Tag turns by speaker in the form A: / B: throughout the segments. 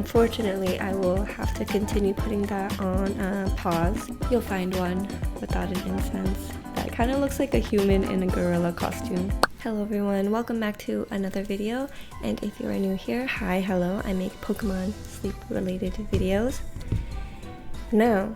A: unfortunately I will have to continue putting that on pause. You'll find one without an incense that kind of looks like a human in a gorilla costume. Hello everyone, welcome back to another video, and if you are new here, hi, hello, I make Pokemon sleep related videos. Now,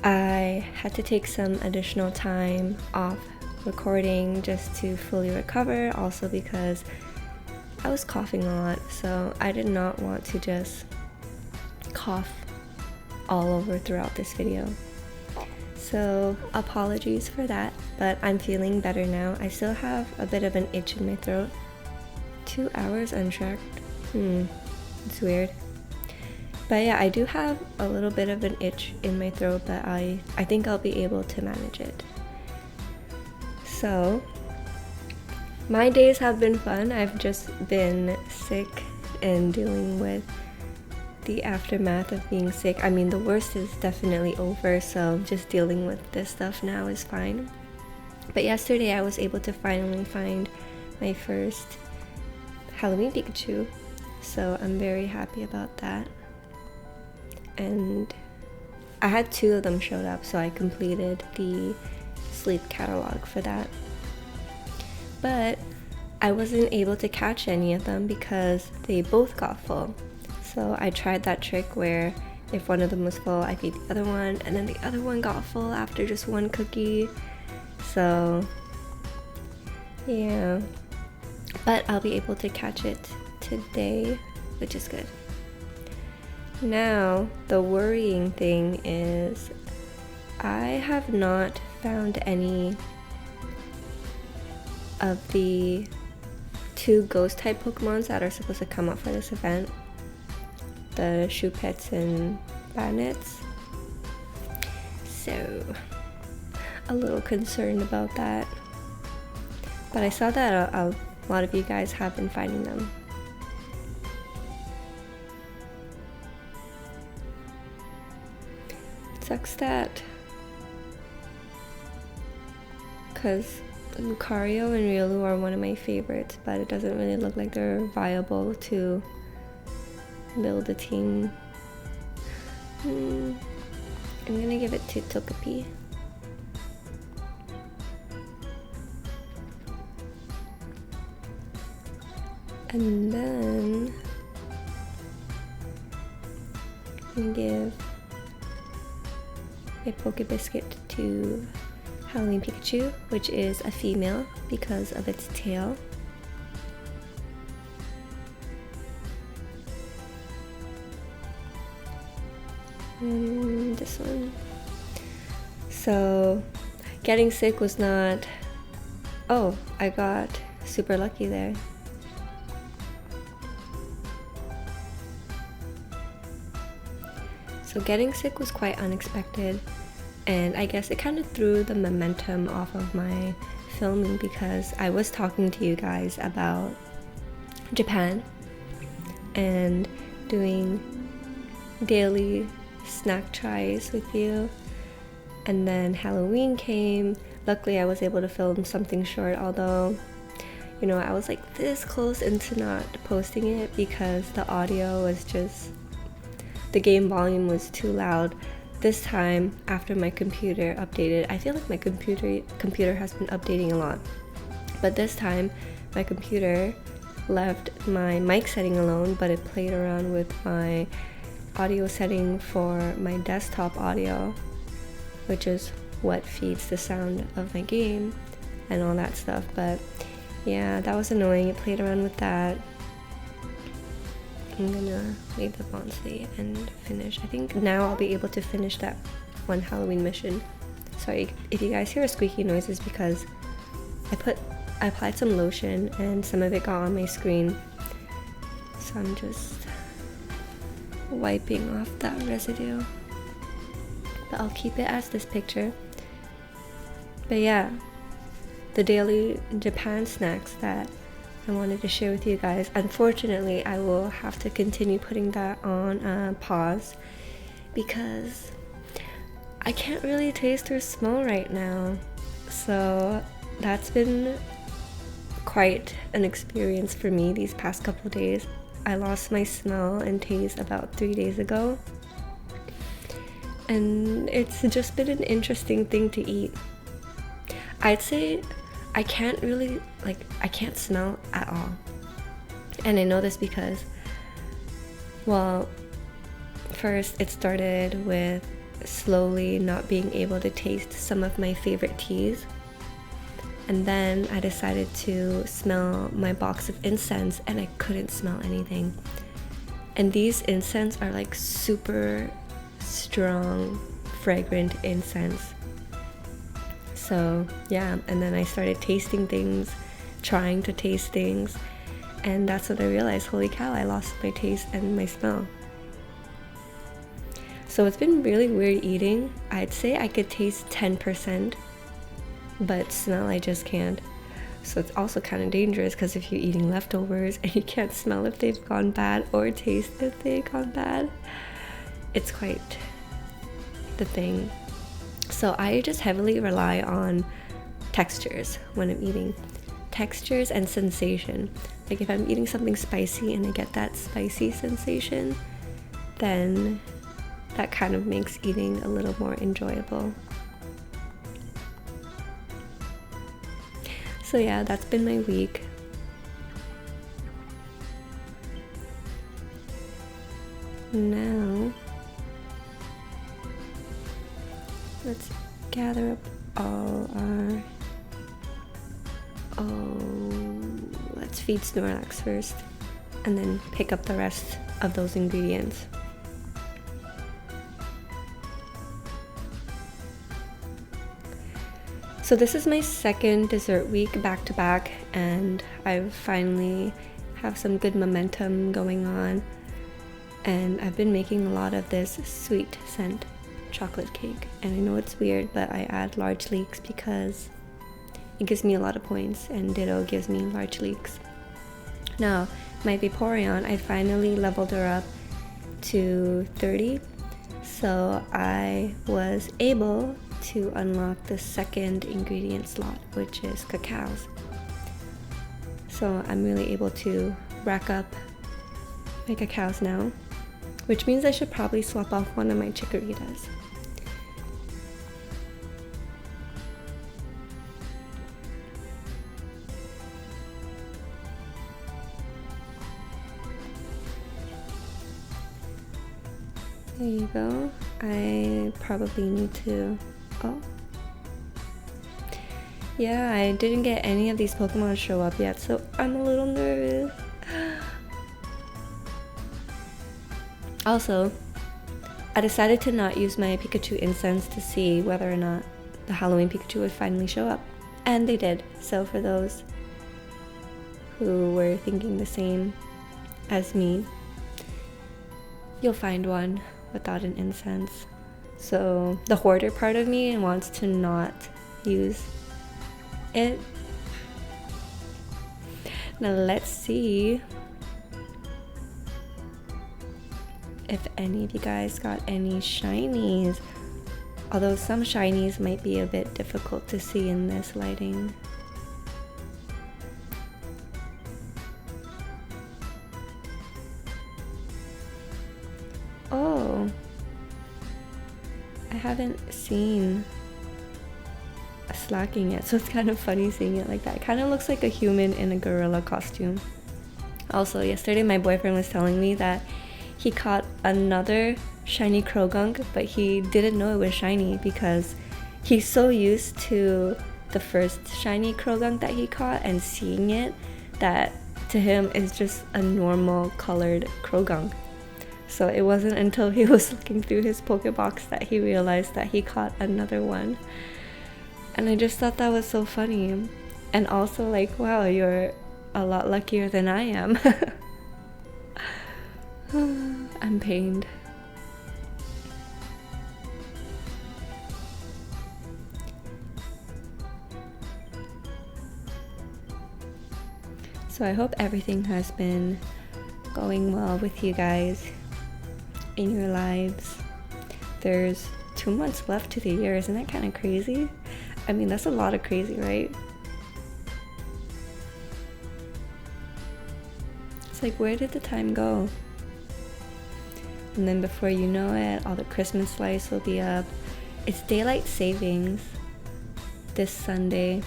A: I had to take some additional time off recording just to fully recover, also because I was coughing a lot, so I did not want to just cough all over throughout this video. So apologies for that, but I'm feeling better now. I still have a bit of an itch in my throat. 2 hours untracked. It's weird. But yeah, I do have a little bit of an itch in my throat, but I think I'll be able to manage it. So, my days have been fun. I've just been sick and dealing with the aftermath of being sick. I mean, the worst is definitely over, so just dealing with this stuff now is fine. But yesterday I was able to finally find my first Halloween Pikachu, so I'm very happy about that. And I had 2 of them showed up, so I completed the sleep catalog for that. But I wasn't able to catch any of them because they both got full. So I tried that trick where if one of them was full, I feed the other one, and then the other one got full after just one cookie. So yeah, but I'll be able to catch it today, which is good. Now, the worrying thing is I have not found any of the 2 ghost type Pokemons that are supposed to come up for this event, the Shuppets and Banettes. So, a little concerned about that. But I saw that a lot of you guys have been finding them. It sucks that, because Lucario and Riolu are one of my favorites, but it doesn't really look like they're viable to build a team. I'm gonna give it to Togepi. And then I'm gonna give a Poke Biscuit to Halloween Pikachu, which is a female because of its tail. And this one. So, getting sick was not... Oh, I got super lucky there. So getting sick was quite unexpected, and I guess it kind of threw the momentum off of my filming because I was talking to you guys about Japan and doing daily snack tries with you, and then Halloween came. Luckily I was able to film something short, although you know I was like this close into not posting it because the audio was just, the game volume was too loud. This time, after my computer updated, I feel like my computer has been updating a lot, but this time my computer left my mic setting alone, but it played around with my audio setting for my desktop audio, which is what feeds the sound of my game and all that stuff. But yeah, that was annoying. It played around with that. I'm gonna leave the Bonsai and finish. I think now I'll be able to finish that one Halloween mission. Sorry if you guys hear squeaky noises because I applied some lotion and some of it got on my screen, so I'm just wiping off that residue. But I'll keep it as this picture. But yeah, the daily Japan snacks that I wanted to share with you guys. Unfortunately, I will have to continue putting that on pause because I can't really taste or smell right now. So that's been quite an experience for me these past couple days. I lost my smell and taste about 3 days ago. And it's just been an interesting thing to eat. I'd say I can't really, I can't smell at all. And I know this because, well, first it started with slowly not being able to taste some of my favorite teas. And then I decided to smell my box of incense and I couldn't smell anything. And these incense are like super strong, fragrant incense. So yeah, and then I started tasting things, trying to taste things, and that's when I realized, holy cow, I lost my taste and my smell. So it's been really weird eating. I'd say I could taste 10%, but smell I just can't. So it's also kind of dangerous because if you're eating leftovers and you can't smell if they've gone bad or taste if they've gone bad, it's quite the thing. So I just heavily rely on textures when I'm eating. Textures and sensation. Like if I'm eating something spicy and I get that spicy sensation, then that kind of makes eating a little more enjoyable. So yeah, that's been my week. Now, let's gather up all our... let's feed Snorlax first, and then pick up the rest of those ingredients. So this is my second dessert week back to back, and I finally have some good momentum going on, and I've been making a lot of this sweet scent chocolate cake. And I know it's weird, but I add large leeks because it gives me a lot of points, and Ditto gives me large leeks. Now, my Vaporeon, I finally leveled her up to 30, so I was able to unlock the second ingredient slot, which is cacaos. So I'm really able to rack up my cacaos now, which means I should probably swap off one of my Chikorritas. There you go. I probably need to... Oh. Yeah, I didn't get any of these Pokemon show up yet, so I'm a little nervous. Also, I decided to not use my Pikachu incense to see whether or not the Halloween Pikachu would finally show up. And they did. So for those who were thinking the same as me, you'll find one without an incense. So the hoarder part of me wants to not use it. Now let's see if any of you guys got any shinies. Although some shinies might be a bit difficult to see in this lighting. Oh, I haven't seen a Slacking yet, so it's kind of funny seeing it like that. It kind of looks like a human in a gorilla costume. Also, yesterday my boyfriend was telling me that he caught another shiny Krogunk, but he didn't know it was shiny because he's so used to the first shiny Krogunk that he caught and seeing it that to him it's just a normal colored Krogunk. So it wasn't until he was looking through his Pokebox that he realized that he caught another one. And I just thought that was so funny. And also like, wow, you're a lot luckier than I am. I'm pained. So I hope everything has been going well with you guys in your lives. There's 2 months left to the year. Isn't that kind of crazy? I mean, that's a lot of crazy, right? So like, where did the time go? And then before you know it, all the Christmas lights will be up. It's daylight savings this Sunday,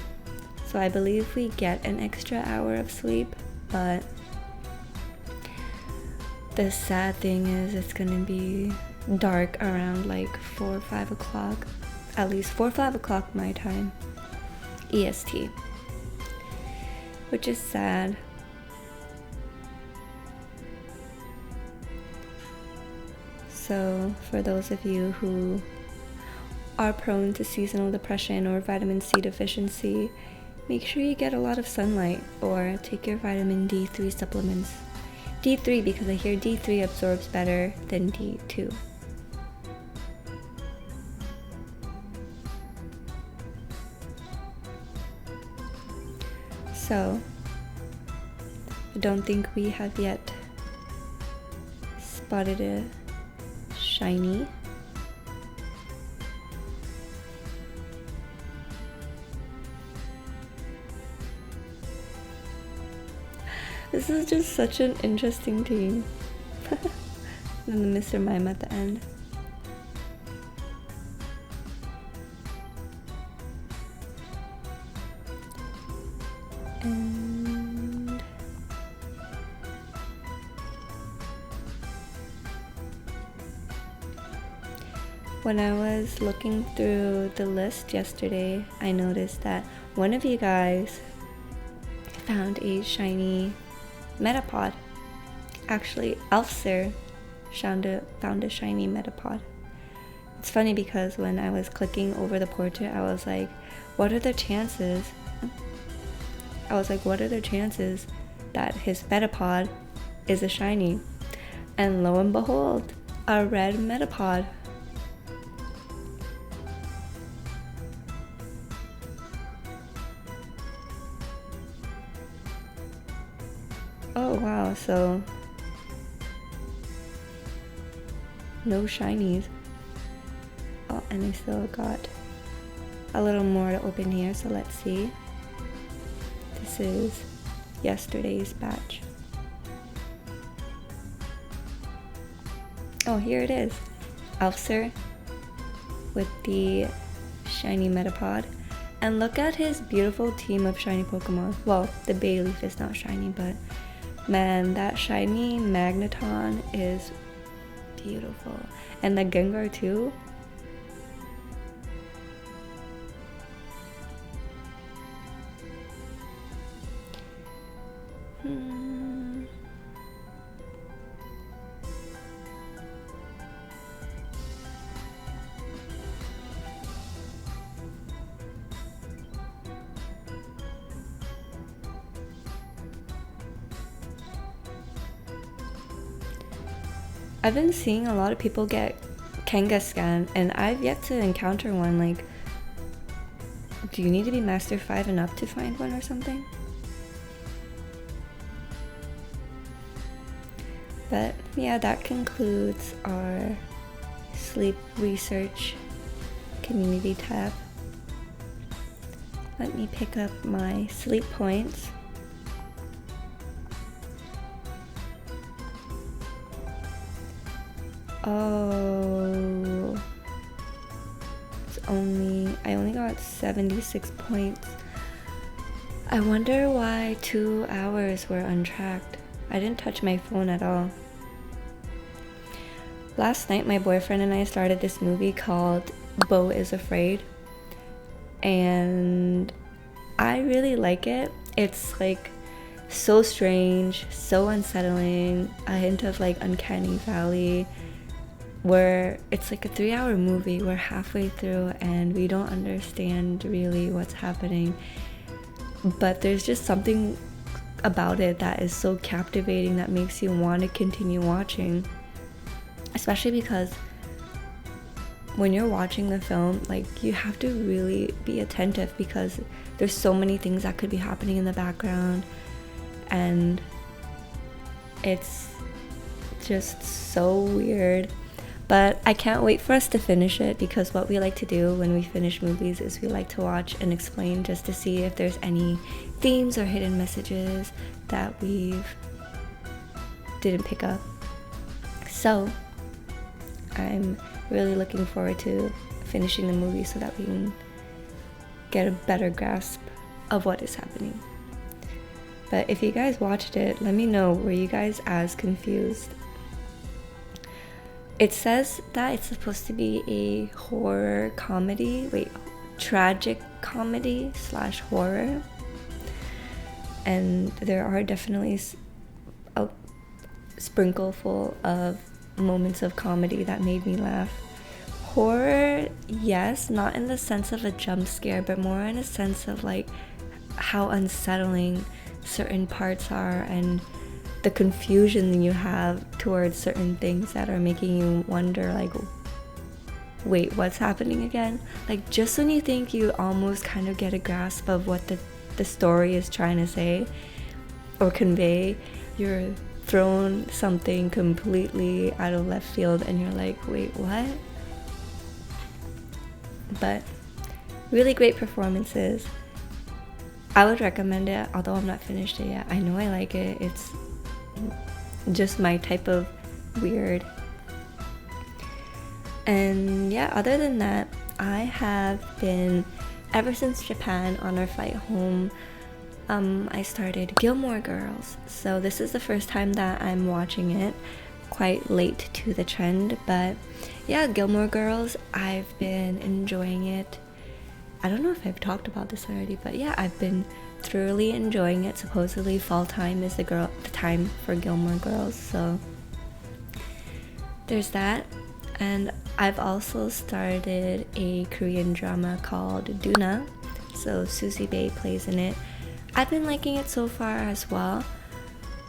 A: so I believe we get an extra hour of sleep, but the sad thing is it's gonna be dark around like 4 or 5 o'clock, at least 4 or 5 o'clock my time, EST, which is sad. So for those of you who are prone to seasonal depression or vitamin C deficiency, make sure you get a lot of sunlight or take your vitamin D3 supplements. D3 because I hear D3 absorbs better than D2. So, I don't think we have yet spotted a shiny. This is just such an interesting team. And the Mr. Mime at the end. And when I was looking through the list yesterday, I noticed that one of you guys found a shiny Metapod. Actually, Elfsir found a shiny Metapod. It's funny because when I was clicking over the portrait, I was like, what are the chances? What are the chances that his Metapod is a shiny? And lo and behold, a red Metapod. Oh wow, so no shinies. Oh, and I still got a little more to open here, so let's see. This is yesterday's batch. Oh, here it is. Elfsir with the shiny Metapod. And look at his beautiful team of shiny Pokemon. Well, the Bayleaf is not shiny, but man, that shiny Magneton is beautiful. And the Gengar too. I've been seeing a lot of people get Kangaskhan, and I've yet to encounter one. Like, do you need to be Master 5 and up to find one or something? But yeah, that concludes our sleep research community tab. Let me pick up my sleep points. Oh, I only got 76 points. I wonder why 2 hours were untracked. I didn't touch my phone at all. Last night, my boyfriend and I started this movie called Beau is Afraid, and I really like it. It's like so strange, so unsettling, a hint of like Uncanny Valley, where it's like a 3-hour movie. We're halfway through and we don't understand really what's happening, but there's just something about it that is so captivating that makes you want to continue watching, especially because when you're watching the film, like, you have to really be attentive because there's so many things that could be happening in the background, and it's just so weird. But I can't wait for us to finish it, because what we like to do when we finish movies is we like to watch and explain just to see if there's any themes or hidden messages that we've didn't pick up. So I'm really looking forward to finishing the movie so that we can get a better grasp of what is happening. But if you guys watched it, let me know, were you guys as confused? It says that it's supposed to be a horror comedy, tragic comedy / horror. And there are definitely a sprinkle full of moments of comedy that made me laugh. Horror, yes, not in the sense of a jump scare, but more in a sense of like how unsettling certain parts are and the confusion you have towards certain things that are making you wonder, like, wait, what's happening again? Like, just when you think you almost kind of get a grasp of what the story is trying to say or convey, you're thrown something completely out of left field and you're like, wait, what? But really great performances. I would recommend it, although I'm not finished it yet. I know I like it. It's just my type of weird. And yeah, other than that, I have been, ever since Japan, on our flight home, I started Gilmore Girls. So this is the first time that I'm watching it, quite late to the trend. But yeah, Gilmore Girls, I've been enjoying it. I don't know if I've talked about this already, but yeah, I've been thoroughly enjoying it. Supposedly fall time is the time for Gilmore Girls, so there's that. And I've also started a Korean drama called Duna, so Susie Bae plays in it. I've been liking it so far as well.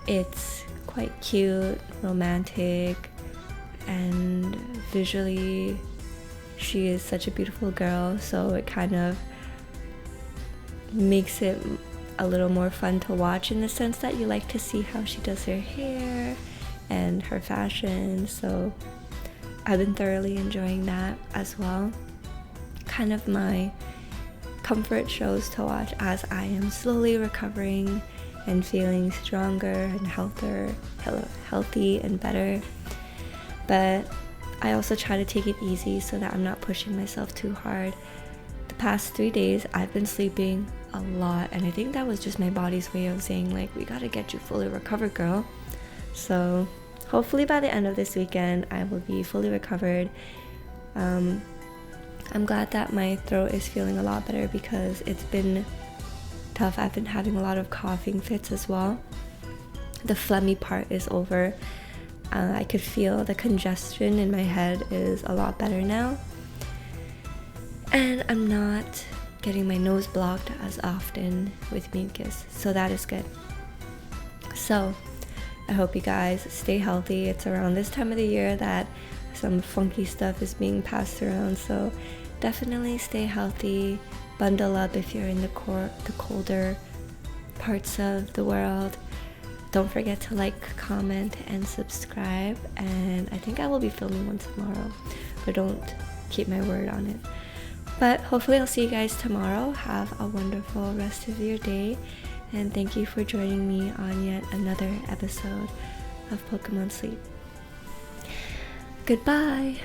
A: It's quite cute, romantic, and visually she is such a beautiful girl, so it kind of makes it a little more fun to watch in the sense that you like to see how she does her hair and her fashion. So I've been thoroughly enjoying that as well. Kind of my comfort shows to watch as I am slowly recovering and feeling stronger and healthy and better. But I also try to take it easy so that I'm not pushing myself too hard. The past 3 days I've been sleeping a lot, and I think that was just my body's way of saying, like, we gotta get you fully recovered, girl. So hopefully by the end of this weekend I will be fully recovered. I'm glad that my throat is feeling a lot better because it's been tough. I've been having a lot of coughing fits as well. The phlegmy part is over. I could feel the congestion in my head is a lot better now. And I'm not getting my nose blocked as often with mucus, so that is good. So I hope you guys stay healthy. It's around this time of the year that some funky stuff is being passed around, so definitely stay healthy. Bundle up if you're in the colder parts of the world. Don't forget to like, comment, and subscribe. And I think I will be filming one tomorrow, but don't keep my word on it. But hopefully I'll see you guys tomorrow. Have a wonderful rest of your day. And thank you for joining me on yet another episode of Pokemon Sleep. Goodbye.